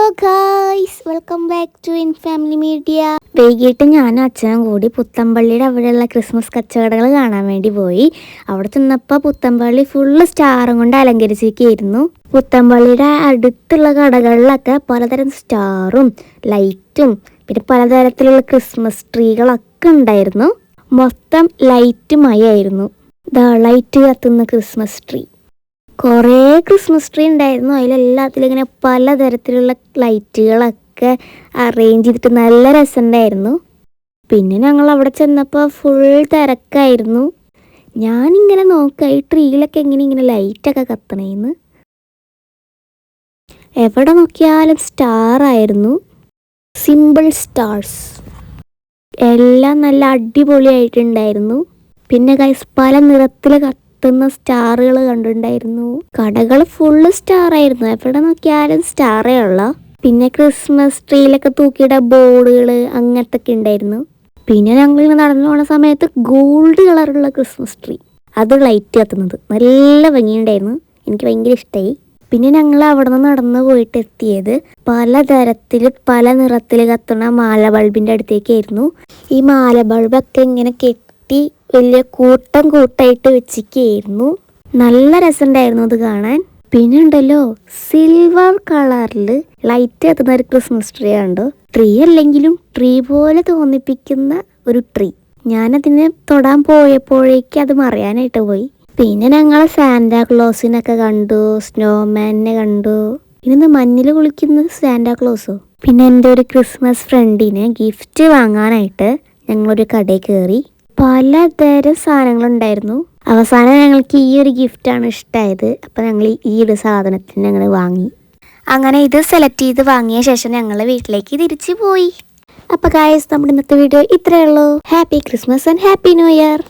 Guys, welcome back to in family media. വൈകിട്ട് ഞാനും അച്ഛനും കൂടി പുത്തമ്പള്ളിയുടെ അവിടെയുള്ള ക്രിസ്മസ് കച്ചവടങ്ങൾ കാണാൻ വേണ്ടി പോയി. അവിടെ ചെന്നപ്പോൾ പുത്തമ്പള്ളി ഫുള്ള് സ്റ്റാറും കൊണ്ട് അലങ്കരിച്ചിരിക്കുകയായിരുന്നു. പുത്തമ്പള്ളിയുടെ അടുത്തുള്ള കടകളിലൊക്കെ പലതരം സ്റ്റാറും ലൈറ്റും പിന്നെ പലതരത്തിലുള്ള ക്രിസ്മസ് ട്രീകളൊക്കെ ഉണ്ടായിരുന്നു. മൊത്തം ലൈറ്റ് മയായിരുന്നു. ലൈറ്റ് കത്തുന്ന ക്രിസ്മസ് ട്രീ, കുറേ ക്രിസ്മസ് ട്രീ ഉണ്ടായിരുന്നു. അതിലെല്ലാത്തിലും ഇങ്ങനെ പലതരത്തിലുള്ള ലൈറ്റുകളൊക്കെ അറേഞ്ച് ചെയ്തിട്ട് നല്ല രസമുണ്ടായിരുന്നു. പിന്നെ ഞങ്ങൾ അവിടെ ചെന്നപ്പോൾ ഫുൾ തിരക്കായിരുന്നു. ഞാനിങ്ങനെ നോക്കുക ഈ ട്രീയിലൊക്കെ ഇങ്ങനെ ലൈറ്റൊക്കെ കത്തണേന്ന്. എവിടെ നോക്കിയാലും സ്റ്റാർ ആയിരുന്നു, സിമ്പിൾ സ്റ്റാർസ്. എല്ലാം നല്ല അടിപൊളിയായിട്ടുണ്ടായിരുന്നു. പിന്നെ ഗൈസ് പല നിറത്തിൽ കത്തുന്ന സ്റ്റാറുകൾ കണ്ടിട്ടുണ്ടായിരുന്നു. കടകൾ ഫുള്ള് സ്റ്റാർ ആയിരുന്നു, എവിടെ നോക്കിയാലും സ്റ്റാറേ ഉള്ള. പിന്നെ ക്രിസ്മസ് ട്രീയിലൊക്കെ തൂക്കിയിട്ട ബോർഡുകൾ അങ്ങനത്തെ ഒക്കെ ഉണ്ടായിരുന്നു. പിന്നെ ഞങ്ങളിങ്ങനെ നടന്നു പോണ സമയത്ത് ഗോൾഡ് കളറുള്ള ക്രിസ്മസ് ട്രീ, അത് ലൈറ്റ് കത്തുന്നത് നല്ല ഭംഗിയുണ്ടായിരുന്നു. എനിക്ക് ഭയങ്കര ഇഷ്ടമായി. പിന്നെ ഞങ്ങൾ അവിടെ നിന്ന് നടന്നു പോയിട്ട് എത്തിയത് പലതരത്തിൽ പല നിറത്തിൽ കത്തുന്ന മാല ബൾബിൻ്റെ അടുത്തേക്കായിരുന്നു. ഈ മാല ബൾബൊക്കെ ഇങ്ങനെ കെട്ടി വലിയ കൂട്ടായിട്ട് വെച്ചിരിക്കുകയായിരുന്നു. നല്ല രസമുണ്ടായിരുന്നു അത് കാണാൻ. പിന്നെ ഉണ്ടല്ലോ സിൽവർ കളറിൽ ലൈറ്റ് കത്തുന്ന ഒരു ക്രിസ്മസ് ട്രീ ഉണ്ടോ. ട്രീ അല്ലെങ്കിലും ട്രീ പോലെ തോന്നിപ്പിക്കുന്ന ഒരു ട്രീ. ഞാനതിനെ തൊടാൻ പോയപ്പോഴേക്ക് അത് മറയാനായിട്ട് പോയി. പിന്നെ ഞങ്ങൾ സാന്റാക്ലോസിനൊക്കെ കണ്ടു, സ്നോമാനെ കണ്ടു. ഇന്ന് മഞ്ഞിൽ കുളിക്കുന്ന സാന്റാക്ലോസോ. പിന്നെ എൻ്റെ ഒരു ക്രിസ്മസ് ഫ്രണ്ടിന് ഗിഫ്റ്റ് വാങ്ങാനായിട്ട് ഞങ്ങളൊരു കടയിൽ കയറി. പലതരം സാധനങ്ങളുണ്ടായിരുന്നു. അവസാനം ഞങ്ങൾക്ക് ഈ ഒരു ഗിഫ്റ്റാണ് ഇഷ്ടമായത്. അപ്പോൾ ഞങ്ങൾ ഈ ഒരു സാധനത്തിന് ഞങ്ങൾ വാങ്ങി. അങ്ങനെ ഇത് സെലക്ട് ചെയ്ത് വാങ്ങിയ ശേഷം ഞങ്ങൾ വീട്ടിലേക്ക് തിരിച്ചു പോയി. അപ്പോൾ ഗായ്സ്, നമ്മുടെ ഇന്നത്തെ വീഡിയോ ഇത്രയേ ഉള്ളൂ. Happy Christmas and happy new year.